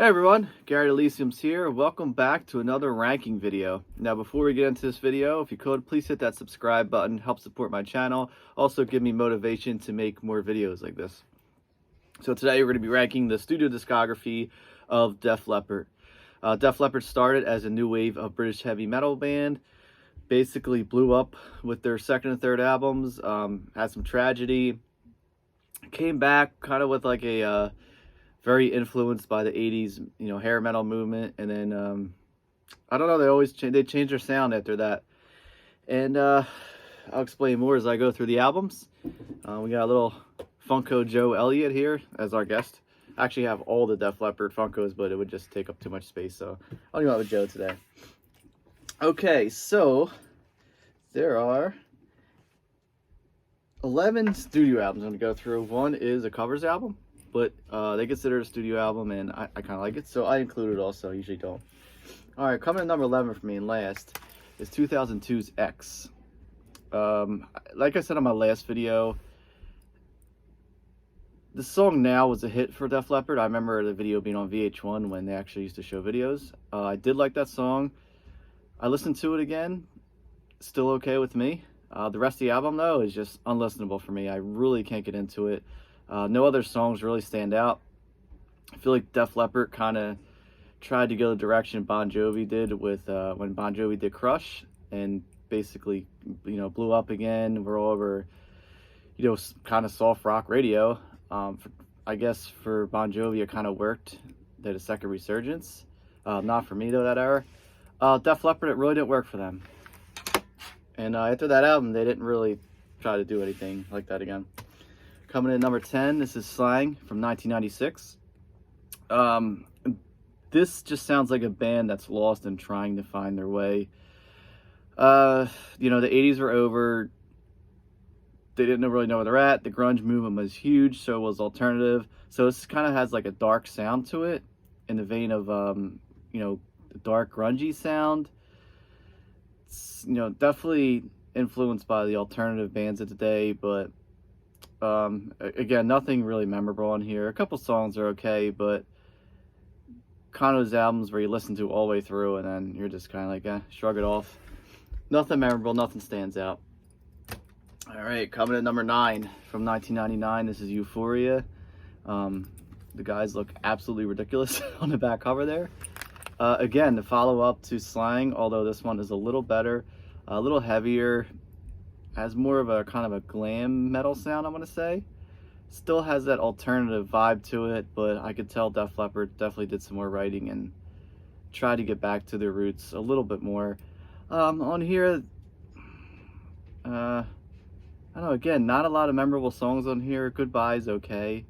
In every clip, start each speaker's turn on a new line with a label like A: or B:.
A: Hey everyone, Gary Elysium's here. Welcome back to another ranking video. Now before we get into this video, if you could, please hit that subscribe button, help support my channel. Also give me motivation to make more videos like this. So today we're going to be ranking the studio discography of Def Leppard. Def Leppard started as a new wave of British heavy metal band. Basically blew up with their second and third albums, had some tragedy. Came back kind of with like a very influenced by the 80s, hair metal movement. And then, I don't know, they changed their sound after that. And I'll explain more as I go through the albums. We got a little Funko Joe Elliott here as our guest. I actually have all the Def Leppard Funkos, but it would just take up too much space, so I'll go with Joe today. Okay, so there are 11 studio albums I'm going to go through. One is a covers album, but they consider it a studio album, and I kind of like it, so I include it also. I usually don't. All right, coming to number 11 for me and last is 2002's X. Like I said on my last video, the song Now was a hit for Def Leppard. I remember the video being on VH1 when they actually used to show videos. I did like that song. I listened to it again. Still okay with me. The rest of the album, though, is just unlistenable for me. I really can't get into it. No other songs really stand out. I feel like Def Leppard kind of tried to go the direction Bon Jovi did with when Bon Jovi did Crush, and basically, blew up again. We're all over, kind of soft rock radio. I guess for Bon Jovi, it kind of worked. They had a second resurgence. Not for me, though, that era. Def Leppard, it really didn't work for them. And after that album, they didn't really try to do anything like that again. Coming in number 10, this is Slang from 1996. This just sounds like a band that's lost and trying to find their way. The 80s were over. They didn't really know where they're at. The grunge movement was huge, so was alternative. So this kind of has like a dark sound to it, in the vein of, the dark grungy sound. It's, definitely influenced by the alternative bands of today, but again, nothing really memorable on here. A couple songs are okay, but kind of those albums where you listen to all the way through and then you're just kind of like, shrug it off. Nothing memorable, nothing stands out. All right, coming at number 9 from 1999, this is Euphoria. The guys look absolutely ridiculous on the back cover there. Again, the follow-up to Slang, although this one is a little better, a little heavier, has more of a kind of a glam metal sound, I'm going to say. Still has that alternative vibe to it, but I could tell Def Leppard definitely did some more writing and tried to get back to their roots a little bit more. On here, I don't know, again, not a lot of memorable songs on here. Goodbye's okay.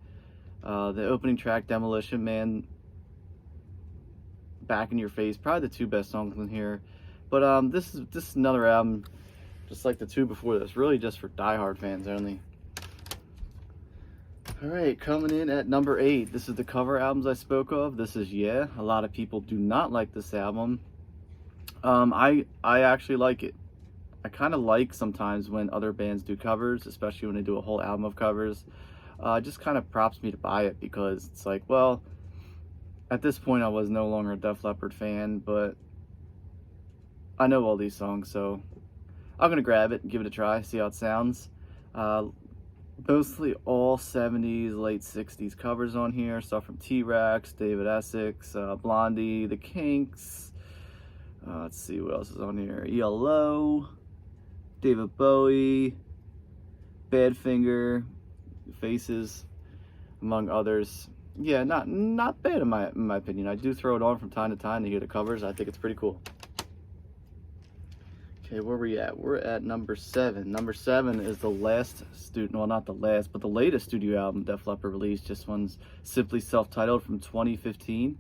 A: The opening track, Demolition Man, Back in Your Face, probably the two best songs on here. But this is another album, just like the two before this, really just for diehard fans only. All right, coming in at number 8, this is the cover albums I spoke of. This is Yeah. A lot of people do not like this album. I actually like it. I kind of like sometimes when other bands do covers, especially when they do a whole album of covers. It just kind of prompts me to buy it, because it's like, well, at this point I was no longer a Def Leppard fan, but I know all these songs, so I'm going to grab it and give it a try, see how it sounds. Mostly all 70s, late 60s covers on here. Stuff from T-Rex, David Essex, Blondie, The Kinks. Let's see what else is on here. ELO, David Bowie, Badfinger, Faces, among others. Yeah, not bad in my opinion. I do throw it on from time to time to hear the covers. I think it's pretty cool. Okay, where are we at? We're at number 7. Number 7 is the last well, not the last, but the latest studio album Def Leppard released. This one's simply self-titled from 2015.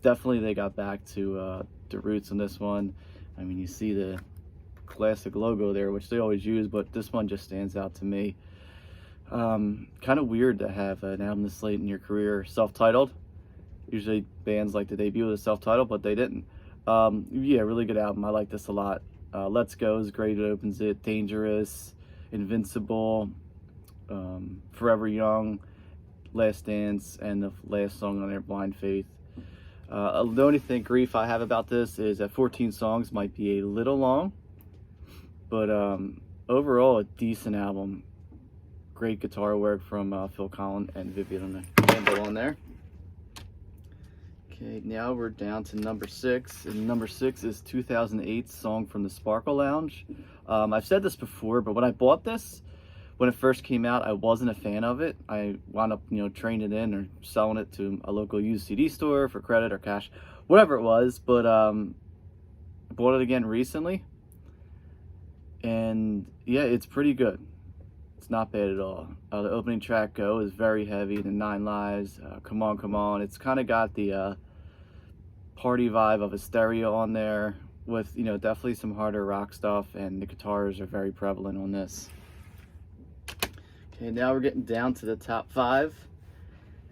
A: Definitely they got back to the roots on this one. I mean, you see the classic logo there, which they always use, but this one just stands out to me. Kind of weird to have an album this late in your career self-titled. Usually bands like to debut with a self-titled, but they didn't. Yeah, really good album. I like this a lot. Let's Go is great. It opens it. Dangerous, Invincible, Forever Young. Last Dance, and the last song on there, Blind Faith. The only thing grief I have about this is that 14 songs might be a little long, but overall a decent album. Great guitar work from Phil Collins and Vivian Campbell on there. Okay, now we're down to number 6, and number 6 is 2008's song from the Sparkle Lounge. I've said this before, but when I bought this, when it first came out, I wasn't a fan of it. I wound up, trading it in or selling it to a local used CD store for credit or cash, whatever it was. But I bought it again recently, and yeah, it's pretty good. It's not bad at all. The opening track, Go, is very heavy. The 9 Lives, Come On, Come On. It's kind of got the party vibe of Hysteria on there with, definitely some harder rock stuff, and the guitars are very prevalent on this. Okay, now we're getting down to the top 5.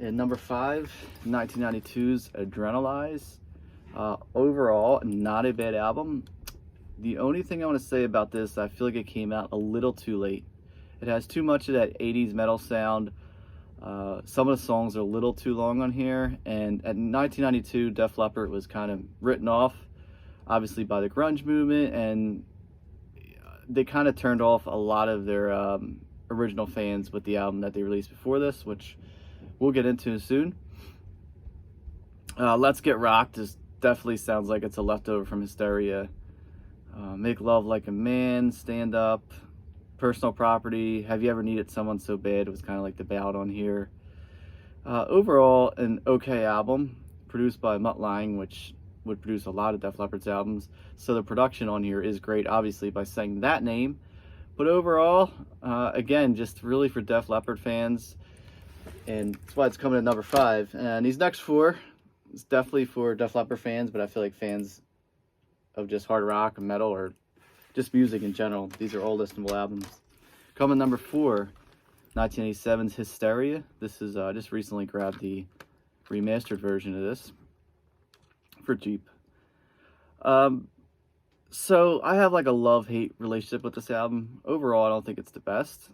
A: And number 5, 1992's Adrenalize. Overall, not a bad album. The only thing I want to say about this, I feel like it came out a little too late. It has too much of that 80s metal sound. Some of the songs are a little too long on here. And at 1992, Def Leppard was kind of written off, obviously, by the grunge movement. And they kind of turned off a lot of their original fans with the album that they released before this, which we'll get into soon. Let's Get Rocked definitely sounds like it's a leftover from Hysteria. Make Love Like a Man, Stand Up, Personal Property, Have You Ever Needed Someone So Bad was kind of like the ballad on here. Overall, an okay album, produced by Mutt Lange, which would produce a lot of Def Leppard's albums. So the production on here is great, obviously, by saying that name. But overall, again, just really for Def Leppard fans, and that's why it's coming at number 5. And these next 4, it's definitely for Def Leppard fans, but I feel like fans of just hard rock and metal, or just music in general, these are all listenable albums. Coming number 4, 1987's Hysteria. This is just recently grabbed the remastered version of this for Jeep. So I have like a love-hate relationship with this album. Overall, I don't think it's the best,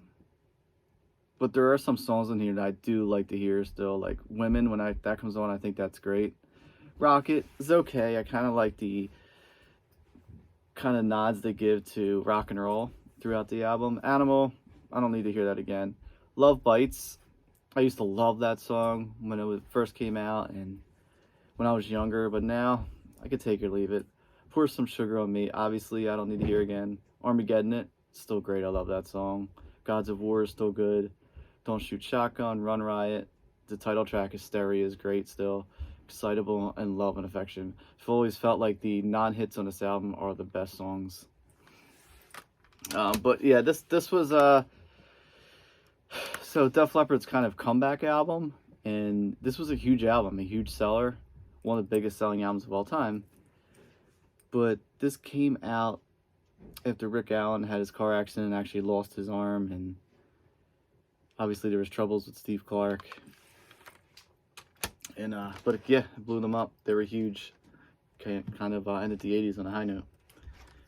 A: but there are some songs in here that I do like to hear still. Like Women, when that comes on, I think that's great. Rocket is okay. I kind of like the kind of nods they give to rock and roll throughout the album. Animal, I don't need to hear that again. Love Bites, I used to love that song when it first came out and when I was younger, but now I could take it or leave it. Pour Some Sugar on Me, obviously I don't need to hear again. Armageddon It, still great, I love that song. Gods of War is still good. Don't Shoot Shotgun, Run Riot, the title track Hysteria is great still. Excitable, and Love and Affection. I've always felt like the non-hits on this album are the best songs. But yeah, this was so Def Leppard's kind of comeback album, and this was a huge album, a huge seller, one of the biggest selling albums of all time. But this came out after Rick Allen had his car accident and actually lost his arm, and obviously there was troubles with Steve Clark. And but yeah, it blew them up. They were huge. Kind of ended the 80s on a high note.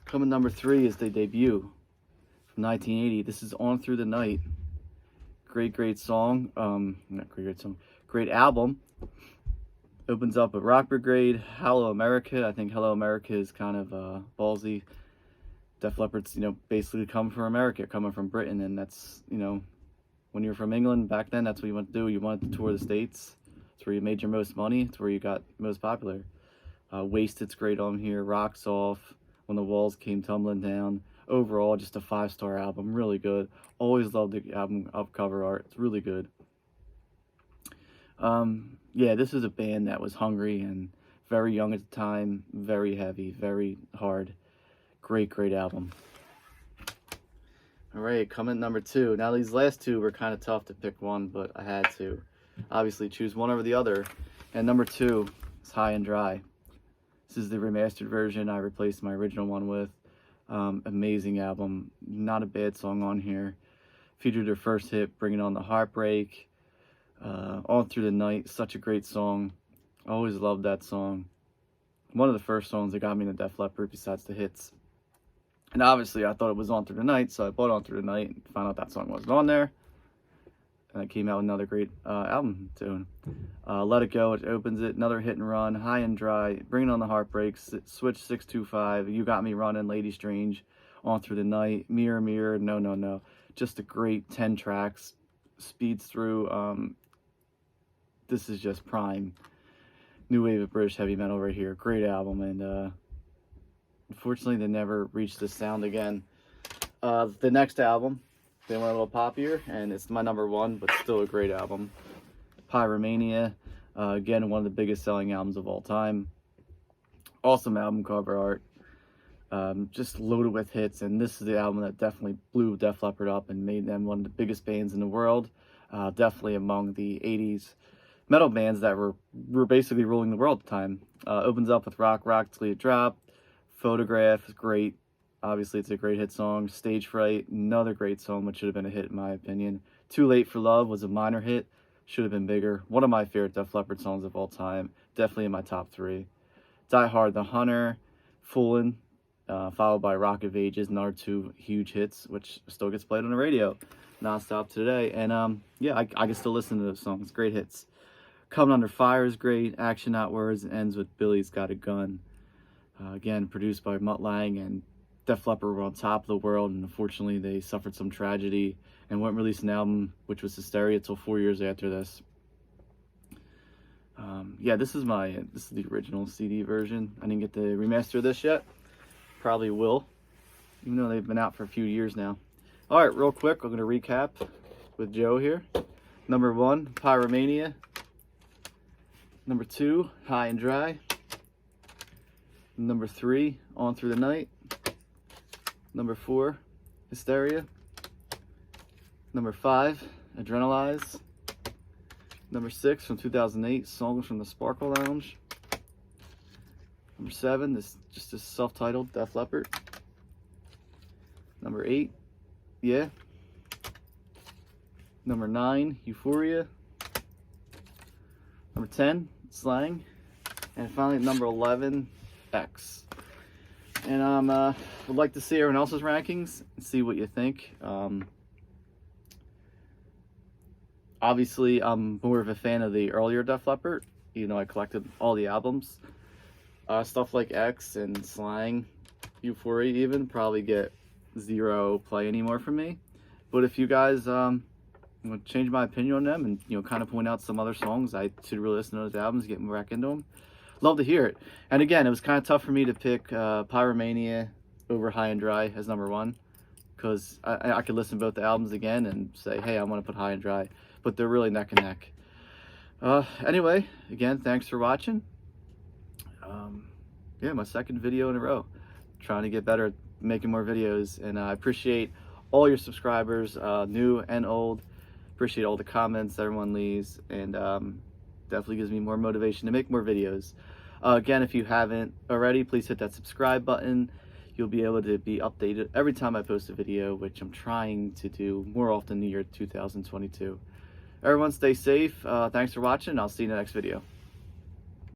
A: Coming number 3 is the debut from 1980. This is On Through the Night. Great song. Not great song. Great album. Opens up with Rock Brigade, Hello America. I think Hello America is kind of ballsy. Def Leppard's, basically coming from America, coming from Britain, and that's, when you're from England back then, that's what you want to do. You wanted to tour the States. It's where you made your most money. It's where you got most popular. Wasted's great on here. Rocks Off, When the Walls Came Tumbling Down. Overall, just a 5-star album. Really good. Always loved the album cover art. It's really good. Yeah, this is a band that was hungry and very young at the time. Very heavy, very hard. Great album. All right, coming number 2. Now, these last 2 were kind of tough to pick one, but I had to obviously choose one over the other. And number 2 is High and Dry. This is the remastered version I replaced my original one with. Amazing album. Not a bad song on here. Featured their first hit, Bringing On the Heartbreak. All Through the Night, such a great song. Always loved that song. One of the first songs that got me into Def Leppard besides the hits. And obviously I thought it was On Through the Night, so I bought On Through the Night and found out that song wasn't on there. and it came out with another great album tune. Let It Go, which opens it, another hit and run, High and Dry, Bringing on the Heartbreaks, Switch 625, You Got Me Running, Lady Strange, On Through the Night, Mirror Mirror, No No No. Just a great 10 tracks, speeds through. This is just prime new wave of British heavy metal right here. Great album, and unfortunately they never reached this sound again. The next album, they went a little poppier, and it's my number one, but still a great album. Pyromania, again, one of the biggest selling albums of all time. Awesome album cover art, just loaded with hits, and this is the album that definitely blew Def Leppard up and made them one of the biggest bands in the world. Definitely among the 80s metal bands that were basically ruling the world at the time. Opens up with Rock Till You Drop. Photograph is great. Obviously, it's a great hit song. Stage Fright, another great song, which should have been a hit in my opinion. Too Late for Love was a minor hit. Should have been bigger. One of my favorite Def Leppard songs of all time. Definitely in my top 3. Die Hard, The Hunter, Foolin', followed by Rock of Ages, another 2 huge hits, which still gets played on the radio nonstop today. And yeah, I can still listen to those songs. Great hits. Coming Under Fire is great. Action Not Words, ends with Billy's Got a Gun. Again, produced by Mutt Lange, and Def Leppard were on top of the world, and unfortunately they suffered some tragedy and wouldn't release an album, which was Hysteria, until 4 years after this. Yeah, this is the original CD version. I didn't get the remaster of this yet. Probably will, even though they've been out for a few years now. All right, real quick, I'm going to recap with Joe here. Number 1, Pyromania. Number 2, High and Dry. Number 3, On Through the Night. Number 4, Hysteria. Number 5, Adrenalize. Number 6, from 2008, Songs from the Sparkle Lounge. Number 7, just this self-titled, Def Leppard. Number 8, Yeah. Number 9, Euphoria. Number 10, Slang. And finally, number 11, X. And would like to see everyone else's rankings and see what you think. Obviously, I'm more of a fan of the earlier Def Leppard. You know, I collected all the albums. Stuff like X and Slang, Euphoria even, probably get 0 play anymore from me. But if you guys change my opinion on them and kind of point out some other songs I should really listen to those albums, get back into them, love to hear it. And again, it was kind of tough for me to pick Pyromania over High and Dry as number 1, because I could listen to both the albums again and say, hey, I want to put High and Dry, but they're really neck and neck. Anyway, again, thanks for watching. Yeah, my second video in a row. Trying to get better at making more videos, and I appreciate all your subscribers, new and old. Appreciate all the comments everyone leaves, and definitely gives me more motivation to make more videos. Again, if you haven't already, please hit that subscribe button. You'll be able to be updated every time I post a video, which I'm trying to do more often in the year 2022. Everyone stay safe. Thanks for watching. I'll see you in the next video.